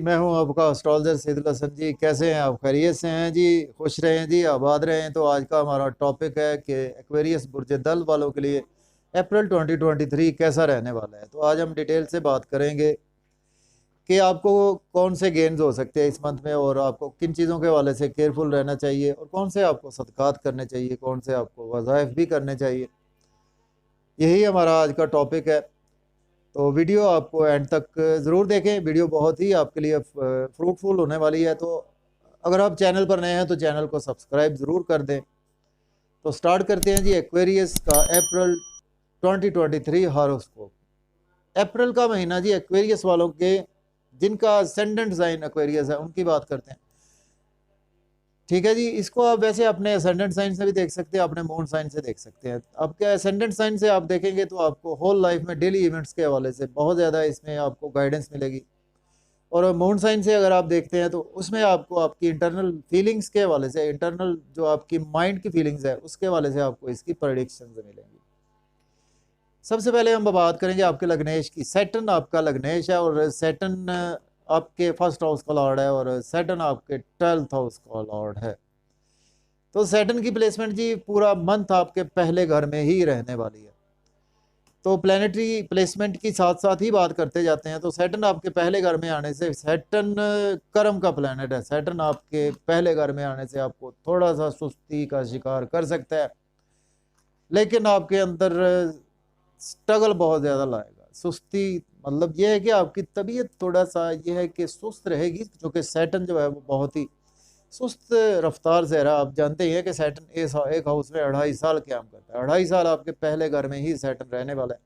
मैं हूं आपका एस्ट्रोलॉजर सैदुल हसन जी। कैसे हैं आप? खैरियत से हैं जी? खुश रहें जी, आबाद रहें। तो आज का हमारा टॉपिक है कि एक्वेरियस बुर्ज दल वालों के लिए अप्रैल 2023 कैसा रहने वाला है। तो आज हम डिटेल से बात करेंगे कि आपको कौन से गेन्स हो सकते हैं इस मंथ में, और आपको किन चीज़ों के हवाले से केयरफुल रहना चाहिए, और कौन से आपको सदकात करने चाहिए, कौन से आपको वज़ाइफ भी करने चाहिए। यही हमारा आज का टॉपिक है। तो वीडियो आपको एंड तक ज़रूर देखें। वीडियो बहुत ही आपके लिए फ्रूटफुल होने वाली है। तो अगर आप चैनल पर नए हैं तो चैनल को सब्सक्राइब ज़रूर कर दें। तो स्टार्ट करते हैं जी एक्वेरियस का अप्रैल 2023 हॉरोस्कोप। अप्रैल का महीना जी एक्वेरियस वालों के जिनका असेंडेंट साइन एक्वेरियस है उनकी बात करते हैं। ठीक है जी। इसको आप वैसे अपने असेंडेंट साइन से भी देख सकते हैं, अपने मून साइन से देख सकते हैं। आपके असेंडेंट साइन से आप देखेंगे तो आपको होल लाइफ में डेली इवेंट्स के हवाले से बहुत ज़्यादा इसमें आपको गाइडेंस मिलेगी। और मून साइन से अगर आप देखते हैं तो उसमें आपको आपकी इंटरनल फीलिंग्स के हवाले से, इंटरनल जो आपकी माइंड की फीलिंग्स है उसके हवाले से आपको इसकी प्रेडिक्शंस मिलेंगी। सबसे पहले हम बात करेंगे आपके लग्नेश की। सैटर्न आपका लग्नेश है, और सैटर्न आपके फर्स्ट हाउस का लॉर्ड है, और सैटर्न आपके 12th हाउस का लॉर्ड है। तो सैटर्न की प्लेसमेंट जी पूरा मंथ आपके पहले घर में ही रहने वाली है। तो प्लानिटरी प्लेसमेंट की साथ साथ ही बात करते जाते हैं। तो सैटर्न आपके पहले घर में आने से, सैटर्न कर्म का प्लैनेट है, सैटर्न आपके पहले घर में आने से आपको थोड़ा सा सुस्ती का शिकार कर सकता है, लेकिन आपके अंदर स्ट्रगल बहुत ज़्यादा लाएगा। सुस्ती मतलब ये है कि आपकी तबीयत थोड़ा सा ये है कि सुस्त रहेगी, क्योंकि सैटर्न जो है वो बहुत ही सुस्त रफ्तार से रहा। आप जानते ही हैं कि सैटर्न एक हाउस में 2.5 साल काम करता है। 2.5 साल आपके पहले घर में ही सैटर्न रहने वाला है।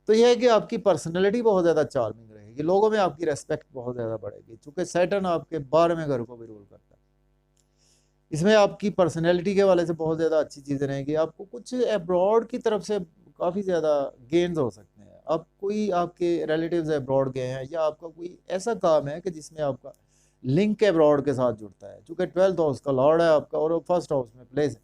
तो यह है कि आपकी पर्सनैलिटी बहुत ज़्यादा चार्मिंग रहेगी, लोगों में आपकी रेस्पेक्ट बहुत ज़्यादा बढ़ेगी, क्योंकि सैटर्न आपके 12वें घर को भी रूल करता है। इसमें आपकी पर्सनैलिटी के वाले से बहुत ज़्यादा अच्छी चीज़ें रहेंगी। आपको कुछ अब्रॉड की तरफ से काफ़ी ज़्यादा गेन्स हो सकते हैं। अब कोई आपके रिलेटिव्स अब्रॉड गए हैं, या आपका कोई ऐसा काम है कि जिसमें आपका लिंक अब्रॉड के साथ जुड़ता है, चूँकि 12th हाउस का लॉर्ड है आपका और फर्स्ट हाउस में प्लेस है,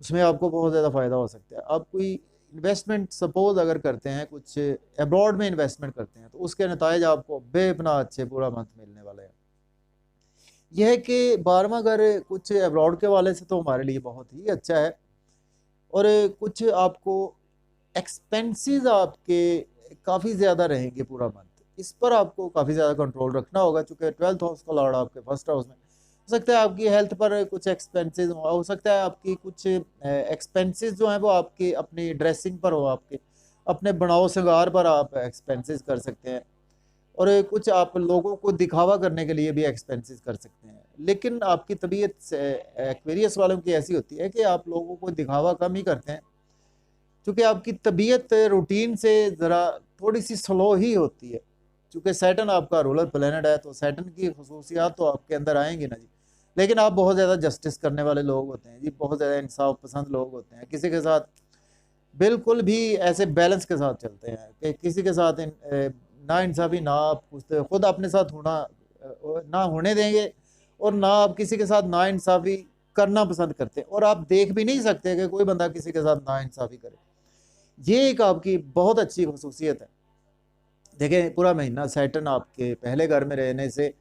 उसमें आपको बहुत ज़्यादा फ़ायदा हो सकता है। आप कोई इन्वेस्टमेंट सपोज अगर करते हैं, कुछ अब्रॉड में इन्वेस्टमेंट करते हैं, तो उसके नतायज आपको बेपनाह अच्छे पूरा मंथ मिलने वाले हैं। यह है कि 12वां घर कुछ अब्रॉड के वाले से तो हमारे लिए बहुत ही अच्छा है, और कुछ आपको एक्सपेंसेस आपके काफ़ी ज़्यादा रहेंगे पूरा मंथ। इस पर आपको काफ़ी ज़्यादा कंट्रोल रखना होगा, चूँकि 12th हाउस का लॉर्ड आपके फर्स्ट हाउस में। हो सकता है आपकी हेल्थ पर कुछ एक्सपेंसेस हो सकता है आपकी कुछ एक्सपेंसेस जो हैं वो आपकी अपनी ड्रेसिंग पर हो, आपके अपने बनाओ श्रृंगार पर आप एक्सपेंसेस कर सकते हैं, और कुछ आप लोगों को दिखावा करने के लिए भी एक्सपेंसेस कर सकते हैं। लेकिन आपकी तबीयत एक्वेरियस वालों की ऐसी होती है कि आप लोगों को दिखावा कम ही करते हैं, क्योंकि आपकी तबीयत रूटीन से ज़रा थोड़ी सी स्लो ही होती है। चूँकि सैटर्न आपका रूलर प्लेनेट है, तो सैटर्न की खसूसियात तो आपके अंदर आएंगी ना जी। लेकिन आप बहुत ज़्यादा जस्टिस करने वाले लोग होते हैं जी, बहुत ज़्यादा इंसाफ पसंद लोग होते हैं। किसी के साथ बिल्कुल भी ऐसे बैलेंस के साथ चलते हैं कि किसी के साथ ना इंसाफी ना आप खुद अपने साथ होना ना होने देंगे, और ना आप किसी के साथ ना इंसाफी करना पसंद करते हैं, और आप देख भी नहीं सकते कि कोई बंदा किसी के साथ ना इंसाफी करे। ये एक आपकी बहुत अच्छी खसूसियत है। देखें, पूरा महीना सैटर्न आपके पहले घर में रहने से,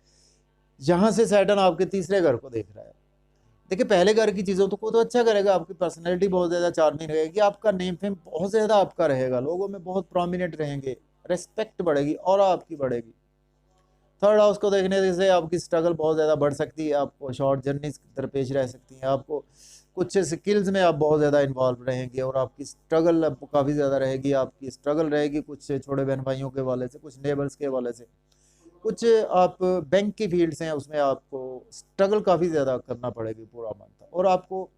यहाँ से सैटर्न आपके तीसरे घर को देख रहा है। देखिए, पहले घर की चीज़ों को तो अच्छा करेगा, आपकी पर्सनैलिटी बहुत ज़्यादा चार्मिंग रहेगी, आपका नेम फेम बहुत ज़्यादा आपका रहेगा, लोगों में बहुत प्रोमिनेंट रहेंगे, रेस्पेक्ट बढ़ेगी और आपकी बढ़ेगी। थर्ड हाउस को देखने से आपकी स्ट्रगल बहुत ज़्यादा बढ़ सकती है, आपको शॉर्ट जर्नीज दरपेश रह सकती हैं, आपको कुछ स्किल्स में आप बहुत ज़्यादा इन्वॉल्व रहेंगे, और आपकी स्ट्रगल अब काफ़ी ज़्यादा रहेगी। आपकी स्ट्रगल रहेगी कुछ छोटे बहन भाइयों के वाले से, कुछ नेबर्स के वाले से, कुछ आप बैंक की फील्ड से हैं उसमें आपको स्ट्रगल काफ़ी ज़्यादा करना पड़ेगी पूरा मंथ, और आपको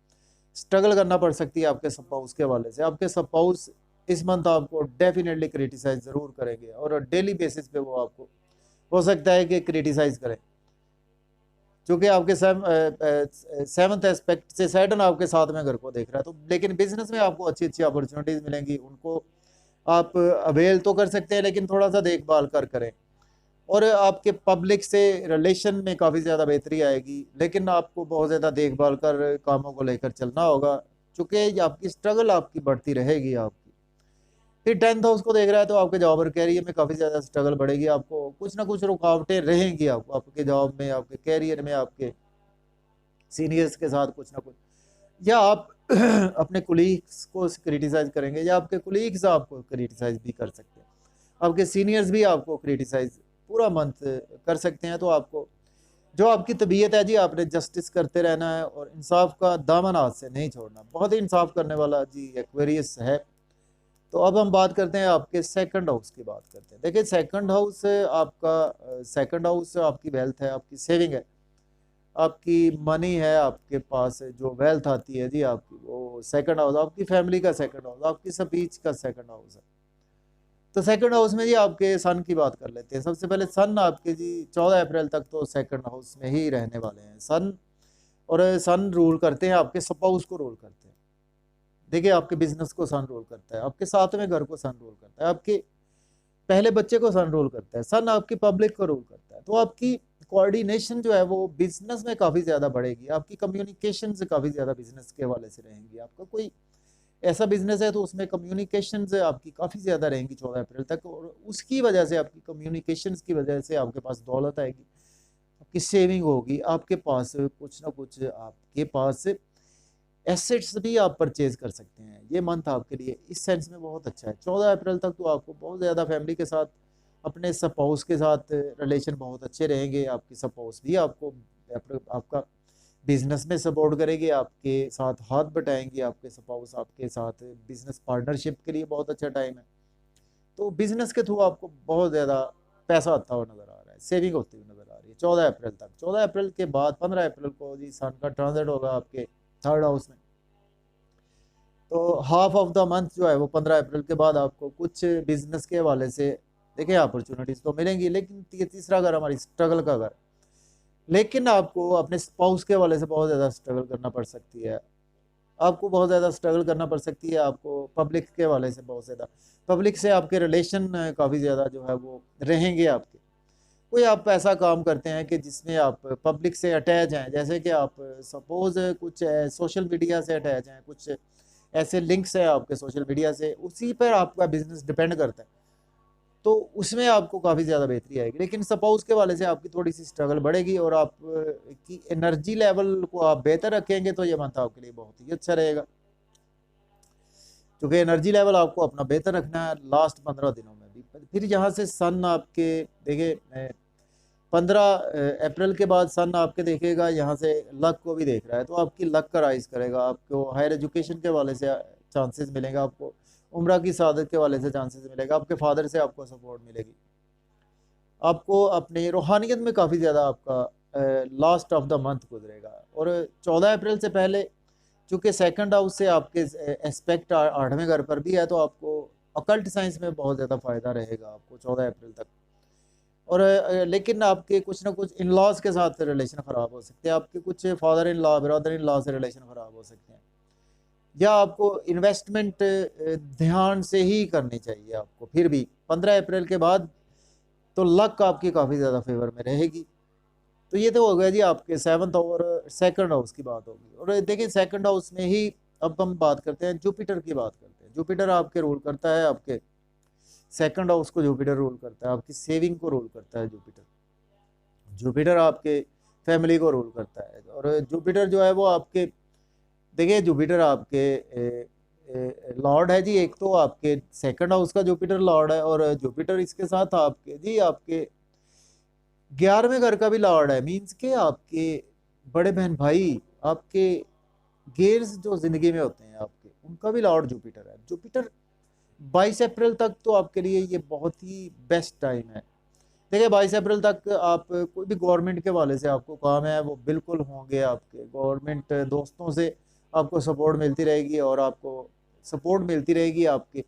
स्ट्रगल करना पड़ सकती है आपके स्पाउस के वाले से। आपके स्पाउस इस मंथ आपको डेफिनेटली क्रिटिसाइज ज़रूर करेंगे, और डेली बेसिस पे वो आपको हो सकता है कि क्रिटिसाइज करें, क्योंकि आपके सेवंथ एस्पेक्ट से सैटर्न आपके 7वें घर को देख रहा है। तो लेकिन बिजनेस में आपको अच्छी अच्छी अपॉर्चुनिटीज़ मिलेंगी, उनको आप अवेल तो कर सकते हैं, लेकिन थोड़ा सा देखभाल कर करें। और आपके पब्लिक से रिलेशन में काफ़ी ज़्यादा बेहतरी आएगी, लेकिन आपको बहुत ज़्यादा देखभाल कर कामों को लेकर चलना होगा, चूँकि आपकी स्ट्रगल आपकी बढ़ती रहेगी आपकी। फिर 10th हाउस को देख रहा है तो आपके जॉब और कैरियर में काफ़ी ज़्यादा स्ट्रगल बढ़ेगी, आपको कुछ ना कुछ रुकावटें रहेंगी, आपको आपके जॉब में, आपके कैरियर में, आपके सीनियर्स के साथ कुछ ना कुछ, या आप अपने कुलीग्स को क्रिटिसाइज करेंगे, या आपके कुलीग्स आपको क्रिटिसाइज भी कर सकते हैं, आपके सीनियर्स भी आपको क्रिटिसाइज पूरा मंथ कर सकते हैं। तो आपको जो आपकी तबीयत है जी, आपने जस्टिस करते रहना है और इंसाफ का दामन हाथ से नहीं छोड़ना। बहुत ही इंसाफ करने वाला जी एक्वेरियस है। तो अब हम बात करते हैं आपके सेकंड हाउस की बात करते हैं। देखिए सेकंड हाउस आपका, सेकंड हाउस आपकी वेल्थ है, आपकी सेविंग है, आपकी मनी है, आपके पास जो वेल्थ आती है जी आपकी, वो सेकंड हाउस आपकी फैमिली का सेकंड हाउस, आपकी स्पीच का सेकंड हाउस है। तो सेकंड हाउस में जी आपके सन की बात कर लेते हैं। सबसे पहले सन आपके जी 14 अप्रैल तक तो सेकंड हाउस में ही रहने वाले हैं सन। और सन रूल करते हैं, आपके स्पाउस को रूल करते हैं। देखिए आपके बिजनेस को सन रूल करता है, आपके 7वें घर को सन रूल करता है, आपके पहले बच्चे को सन रूल करता है, सन आपकी पब्लिक को रूल करता है। तो आपकी कोऑर्डिनेशन जो है वो बिजनेस में काफ़ी ज़्यादा बढ़ेगी, आपकी कम्युनिकेशन से काफ़ी ज़्यादा बिजनेस के हवाले से रहेंगी। आपका कोई ऐसा बिजनेस है तो उसमें कम्युनिकेशन आपकी काफ़ी ज़्यादा रहेंगी 14 अप्रैल तक, और उसकी वजह से, आपकी कम्युनिकेशन की वजह से आपके पास दौलत आएगी, आपकी सेविंग होगी, आपके पास कुछ ना कुछ, आपके पास एसेट्स भी आप परचेज कर सकते हैं। ये मंथ आपके लिए इस सेंस में बहुत अच्छा है। 14 अप्रैल तक तो आपको बहुत ज़्यादा फैमिली के साथ, अपने स्पाउस के साथ रिलेशन बहुत अच्छे रहेंगे। आपकी स्पाउस भी आपको आपका बिजनेस में सपोर्ट करेगी, आपके साथ हाथ बटाएंगे, आपके स्पाउस आपके साथ बिजनेस पार्टनरशिप के लिए बहुत अच्छा टाइम है। तो बिजनेस के थ्रू आपको बहुत ज़्यादा पैसा आता हुआ नज़र आ रहा है, सेविंग होती हुई नज़र आ रही है 14 अप्रैल तक। 14 अप्रैल के बाद 15 अप्रैल को जी सन का ट्रांजिट होगा आपके थर्ड हाउस में। तो हाफ ऑफ द मंथ जो है वो 15 अप्रैल के बाद आपको कुछ बिजनेस के हवाले से देखिए अपॉर्चुनिटीज़ तो मिलेंगी, लेकिन तीसरा घर हमारी स्ट्रगल का घर, लेकिन आपको अपने स्पाउस के हवाले से बहुत ज़्यादा स्ट्रगल करना पड़ सकती है। आपको बहुत ज़्यादा स्ट्रगल करना पड़ सकती है, आपको पब्लिक के हवाले से बहुत ज़्यादा, पब्लिक से आपके रिलेशन काफ़ी ज़्यादा जो है वो रहेंगे आपके। कोई आप ऐसा काम करते हैं कि जिसमें आप पब्लिक से अटैच हैं, जैसे कि आप सपोज़ कुछ सोशल मीडिया से अटैच हैं, कुछ ऐसे लिंक्स हैं आपके सोशल मीडिया से, उसी पर आपका बिजनेस डिपेंड करता है, तो उसमें आपको काफ़ी ज़्यादा बेहतरी आएगी। लेकिन सपोज के वाले से आपकी थोड़ी सी स्ट्रगल बढ़ेगी, और आप की एनर्जी लेवल को आप बेहतर रखेंगे तो ये मंथ आपके लिए बहुत ही अच्छा रहेगा, क्योंकि एनर्जी लेवल आपको अपना बेहतर रखना है लास्ट 15 दिनों में भी। फिर यहाँ से सन आपके देखिए 15 अप्रैल के बाद सन आपके देखेगा यहाँ से लक को भी देख रहा है, तो आपकी लक का राइज करेगा, आपको हायर एजुकेशन के वाले से चांसेस मिलेगा, आपको उम्रा की सादत के वाले से चांसेस मिलेगा, आपके फादर से आपको सपोर्ट मिलेगी, आपको अपने रूहानियत में काफ़ी ज़्यादा आपका लास्ट ऑफ द मंथ गुजरेगा। और 14 अप्रैल से पहले चूँकि सेकंड हाउस से आपके एस्पेक्ट 8वें घर पर भी है, तो आपको अकल्ट साइंस में बहुत ज़्यादा फ़ायदा रहेगा आपको 14 अप्रैल तक। और लेकिन आपके कुछ ना कुछ इन लॉज के साथ रिलेशन ख़राब हो सकते हैं, आपके कुछ father in law, brother in law से रिलेशन ख़राब हो सकते हैं, या आपको इन्वेस्टमेंट ध्यान से ही करनी चाहिए आपको। फिर भी 15 अप्रैल के बाद तो लक आपकी काफ़ी ज़्यादा फेवर में रहेगी। तो ये तो हो गया जी आपके सेवन्थ और सेकंड हाउस की बात होगी। और देखिए सेकंड हाउस में ही अब हम बात करते हैं, जुपिटर की बात करते हैं। जुपिटर आपके रूल करता है, आपके सेकंड हाउस को जुपिटर रूल करता है, आपकी सेविंग को रूल करता है जुपिटर। जुपिटर आपके फैमिली को रूल करता है, और जुपिटर जो है वो आपके देखिए जुपिटर आपके लॉर्ड है जी, एक तो आपके सेकंड हाउस का जुपिटर लॉर्ड है, और जुपिटर इसके साथ आपके जी आपके 11वें घर का भी लॉर्ड है। मीन्स के आपके बड़े बहन भाई, आपके गेर्स जो जिंदगी में होते हैं आपके, उनका भी लॉर्ड जुपिटर है। जुपिटर 22 अप्रैल तक तो आपके लिए ये बहुत ही बेस्ट टाइम है। देखिए 22 अप्रैल तक आप कोई भी गवर्नमेंट के वाले से आपको काम है वो बिल्कुल होंगे, आपके गवर्नमेंट दोस्तों से आपको सपोर्ट मिलती रहेगी, और आपको सपोर्ट मिलती रहेगी, आपके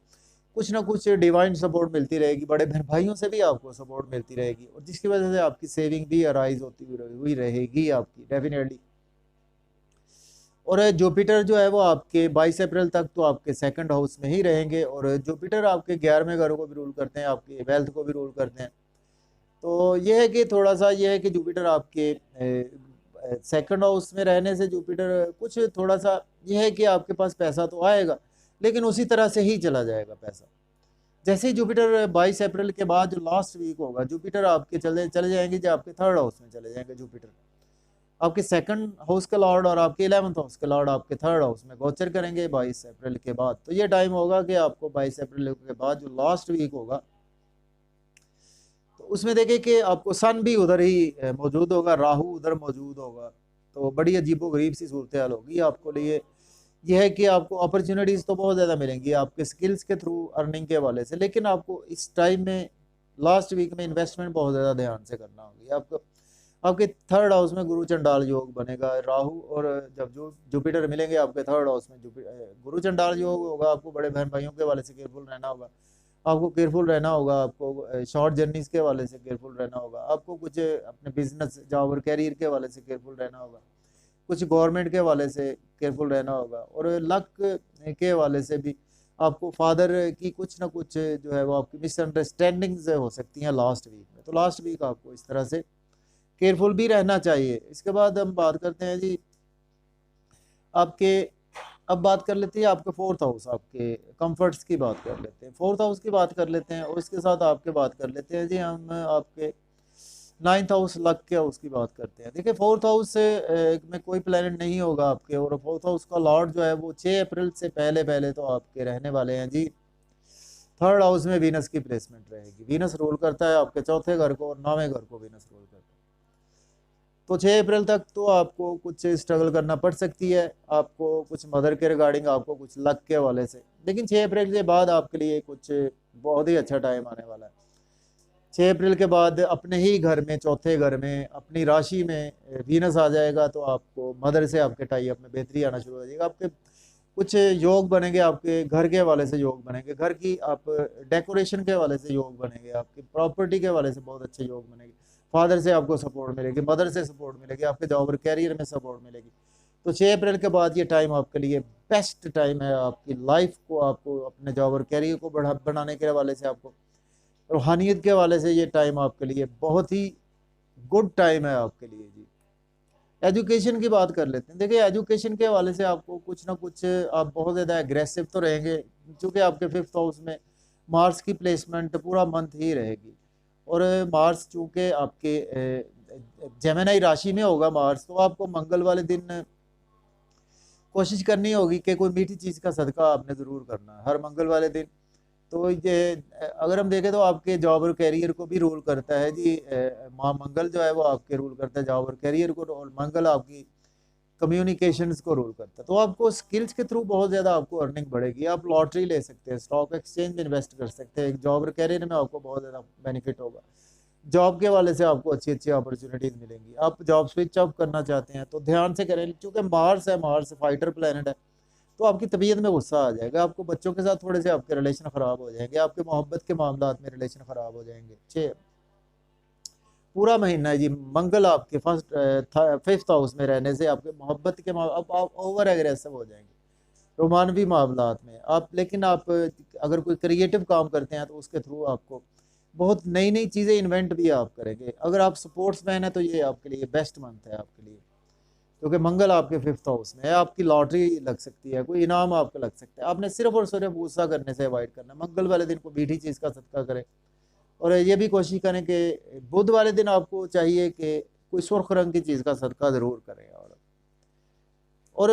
कुछ ना कुछ डिवाइन सपोर्ट मिलती रहेगी, बड़े बहन भाइयों से भी आपको सपोर्ट मिलती रहेगी, और जिसकी वजह से आपकी सेविंग भी अराइज होती हुई रहेगी आपकी डेफिनेटली। और जुपिटर जो है वो आपके 22 अप्रैल तक तो आपके सेकंड हाउस में ही रहेंगे, और जुपिटर आपके 11वें घर को भी रूल करते हैं, आपके वेल्थ को भी रूल करते हैं। तो ये है कि थोड़ा सा ये है कि जुपिटर आपके सेकंड हाउस में रहने से जुपिटर कुछ थोड़ा सा ये है कि आपके पास पैसा तो आएगा, लेकिन उसी तरह से ही चला जाएगा पैसा। जैसे ही जुपिटर 22 अप्रैल के बाद जो लास्ट वीक होगा, जुपिटर आपके चले चले जाएंगे जो आपके थर्ड हाउस में चले जाएंगे। जुपिटर आपके सेकंड हाउस के लॉर्ड और आपके 11th हाउस के लॉर्ड आपके थर्ड हाउस में गोचर करेंगे 22 अप्रैल के बाद। तो ये टाइम होगा कि आपको 22 अप्रैल के बाद जो लास्ट वीक होगा, तो उसमें देखें कि आपको सन भी उधर ही मौजूद होगा, राहु उधर मौजूद होगा। तो बड़ी अजीबो गरीब सी सूरत हाल होगी आपको लिए। यह है कि आपको अपॉर्चुनिटीज़ तो बहुत ज़्यादा मिलेंगी आपके स्किल्स के थ्रू, अर्निंग के हवाले से, लेकिन आपको इस टाइम में लास्ट वीक में इन्वेस्टमेंट बहुत ज़्यादा ध्यान से करना होगी आपको। आपके थर्ड हाउस में गुरु चंडाल योग बनेगा, राहु और जब जो जुपिटर मिलेंगे आपके थर्ड हाउस में गुरु चंडाल योग होगा। आपको बड़े बहन भाइयों के हवाले से केयरफुल रहना होगा, आपको केयरफुल रहना होगा, आपको शॉर्ट जर्नीज के हवाले से केयरफुल रहना होगा, आपको कुछ अपने बिजनेस जॉब और कैरियर के हवाले से केयरफुल रहना होगा, कुछ गवर्नमेंट के हवाले से केयरफुल रहना होगा, और लक के हवाले से भी आपको फादर की कुछ ना कुछ जो है वो आपकी मिसअंडरस्टैंडिंग्स हो सकती हैं लास्ट वीक में। तो लास्ट वीक आपको इस तरह से केयरफुल भी रहना चाहिए। इसके बाद हम बात करते हैं जी आपके, अब बात कर लेते हैं आपके फोर्थ हाउस, आपके कंफर्ट्स की बात कर लेते हैं, फोर्थ हाउस की बात कर लेते हैं, और इसके साथ आपके बात कर लेते हैं जी हम आपके नाइन्थ हाउस लक के हाउस की बात करते हैं। देखिए फोर्थ हाउस में कोई प्लेनेट नहीं होगा आपके, और फोर्थ हाउस का लॉर्ड जो है वो 6 अप्रैल से पहले पहले तो आपके रहने वाले हैं जी थर्ड हाउस में वीनस की प्लेसमेंट रहेगी। वीनस रूल करता है आपके चौथे घर को और 9वें घर को वीनस रूल करता है। तो 6 अप्रैल तक तो आपको कुछ स्ट्रगल करना पड़ सकती है, आपको कुछ मदर के रिगार्डिंग, आपको कुछ लक के हवाले से, लेकिन 6 अप्रैल के बाद आपके लिए कुछ बहुत ही अच्छा टाइम आने वाला है। 6 अप्रैल के बाद अपने ही घर में, चौथे घर में, अपनी राशि में वीनस आ जाएगा, तो आपको मदर से आपके टाई अप में बेहतरी आना शुरू हो जाएगा। आपके कुछ योग बनेंगे, आपके घर के हवाले से योग बनेंगे, घर की आप डेकोरेशन के हवाले से योग बनेंगे, आपकी प्रॉपर्टी के हवाले से बहुत अच्छे योग बनेंगे, फादर से आपको सपोर्ट मिलेगी, मदर से सपोर्ट मिलेगी, आपके जॉब और कैरियर में सपोर्ट मिलेगी। तो 6 अप्रैल के बाद ये टाइम आपके लिए बेस्ट टाइम है आपकी लाइफ को, आपको अपने जॉब और कैरियर को बनाने के हवाले से, आपको रूहानियत के हवाले से ये टाइम आपके लिए बहुत ही गुड टाइम है आपके लिए जी। एजुकेशन की बात कर लेते हैं। देखिए एजुकेशन के हवाले से आपको कुछ ना कुछ, आप बहुत ज़्यादा एग्रेसिव तो रहेंगे, क्योंकि आपके फिफ्थ हाउस में मार्स की प्लेसमेंट पूरा मंथ ही रहेगी, और मार्स चूँकि आपके जेमिनी राशि में होगा मार्स, तो आपको मंगल वाले दिन कोशिश करनी होगी कि कोई मीठी चीज़ का सदका आपने ज़रूर करना है हर मंगल वाले दिन। तो ये अगर हम देखें तो आपके जॉब और कैरियर को भी रूल करता है जी, माँ मंगल जो है वो आपके रूल करता है जॉब और कैरियर को, और मंगल आपकी कम्युनिकेशंस को रूल करता है। तो आपको स्किल्स के थ्रू बहुत ज़्यादा आपको अर्निंग बढ़ेगी, आप लॉटरी ले सकते हैं, स्टॉक एक्सचेंज में इन्वेस्ट कर सकते हैं, जॉब और कैरियर में आपको बहुत ज़्यादा बेनिफिट होगा, जॉब के वाले से आपको अच्छी अच्छी अपॉर्चुनिटीज़ मिलेंगी। आप जॉब स्विच ऑफ करना चाहते हैं तो ध्यान से करें, क्योंकि मार्स है, मार्स फाइटर प्लैनेट है, तो आपकी तबीयत में गुस्सा आ जाएगा, आपको बच्चों के साथ थोड़े से आपके रिलेशन ख़राब हो जाएंगे, आपके मोहब्बत के मामलात में रिलेशन ख़राब हो जाएंगे। 6 पूरा महीना है जी मंगल आपके फिफ्थ हाउस में रहने से आपके मोहब्बत के आप ओवर एग्रेसिव हो जाएंगे रोमानवी मामलात में आप। लेकिन आप अगर कोई क्रिएटिव काम करते हैं तो उसके थ्रू आपको बहुत नई नई चीज़ें इन्वेंट भी आप करेंगे। अगर आप स्पोर्ट्स मैन है तो ये आपके लिए बेस्ट मंथ है आपके लिए, क्योंकि मंगल आपके फिफ्थ हाउस में है, आपकी लॉटरी लग सकती है, कोई इनाम आपको लग सकता है। आपने सिर्फ और सिर्फ गुस्सा करने से अवॉइड करना, मंगल वाले दिन को मीठी चीज़ का सदका करें, और ये भी कोशिश करें कि बुध वाले दिन आपको चाहिए कि कोई सुर्ख रंग की चीज़ का सदका ज़रूर करें। और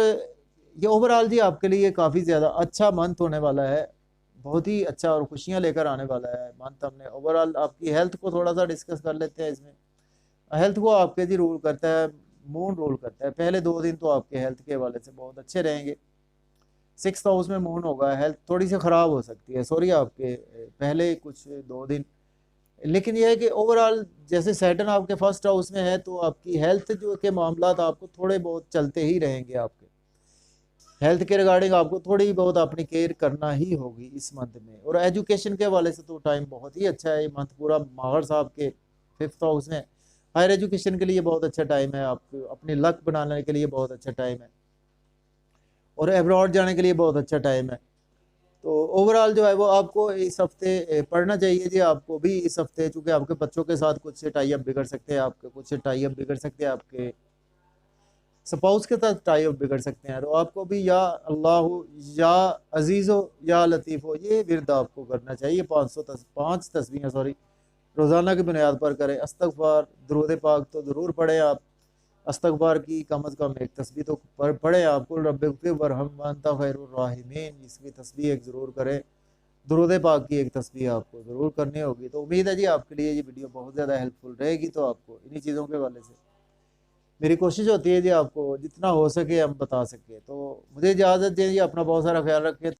ये ओवरऑल जी आपके लिए काफ़ी ज़्यादा अच्छा मंथ होने वाला है, बहुत ही अच्छा और खुशियाँ लेकर आने वाला है मंथ। हमने ओवरऑल आपकी हेल्थ को थोड़ा सा डिस्कस कर लेते हैं। इसमें हेल्थ को आपके जी रूल करता है, मून रूल करता है। पहले 2 दिन तो आपके हेल्थ के हवाले से बहुत अच्छे रहेंगे, सिक्स हाउस में मून होगा, हेल्थ थोड़ी सी ख़राब हो सकती है, सॉरी आपके पहले कुछ 2 दिन, लेकिन यह है कि ओवरऑल जैसे सैटर्न आपके फर्स्ट हाउस में है तो आपकी हेल्थ जो के मामलात आपको थोड़े बहुत चलते ही रहेंगे। आपके हेल्थ के रिगार्डिंग आपको थोड़ी बहुत अपनी केयर करना ही होगी इस मंथ में। और एजुकेशन के हवाले से तो टाइम बहुत ही अच्छा है, ये मंथ पूरा माहर साहब के फिफ्थ हाउस में, हायर एजुकेशन के लिए बहुत अच्छा टाइम है, आपको अपनी लक बनाने के लिए बहुत अच्छा टाइम है, और एब्रॉड जाने के लिए बहुत अच्छा टाइम है। तो ओवरऑल जो है वो आपको इस हफ्ते पढ़ना चाहिए जी। आपको भी इस हफ्ते, चूँकि आपके बच्चों के साथ कुछ टाई अप बिगड़ सकते हैं, आपके कुछ टाई अप बिगड़ सकते हैं, आपके स्पाउस के साथ टाई अप बिगड़ सकते हैं। तो आपको भी या अल्लाह हो, या अजीज़ हो, या लतीफ़ हो, ये विर्द आपको करना चाहिए। 5 तस्बीहें सॉरी रोज़ाना की बुनियाद पर करें। इस्तग़फ़ार, दुरूद पाक तो ज़रूर पढ़ें आप। इस्तग़फ़ार की कम अज़ कम एक तस्बीह तो पढ़ें आप। कुल रब्बिग़फ़िर वरहम व अंता खैरुर राहिमीन, इसकी तस्बीह एक ज़रूर करें। दुरूद पाक की एक तस्बीह आपको ज़रूर करनी होगी। तो उम्मीद है जी आपके लिए ये वीडियो बहुत ज़्यादा हेल्पफुल रहेगी। तो आपको इन्हीं चीज़ों के हवाले से मेरी कोशिश होती है जी आपको जितना हो सके हम बता सकें। तो मुझे इजाज़त दें जी, अपना बहुत सारा ख्याल रखें।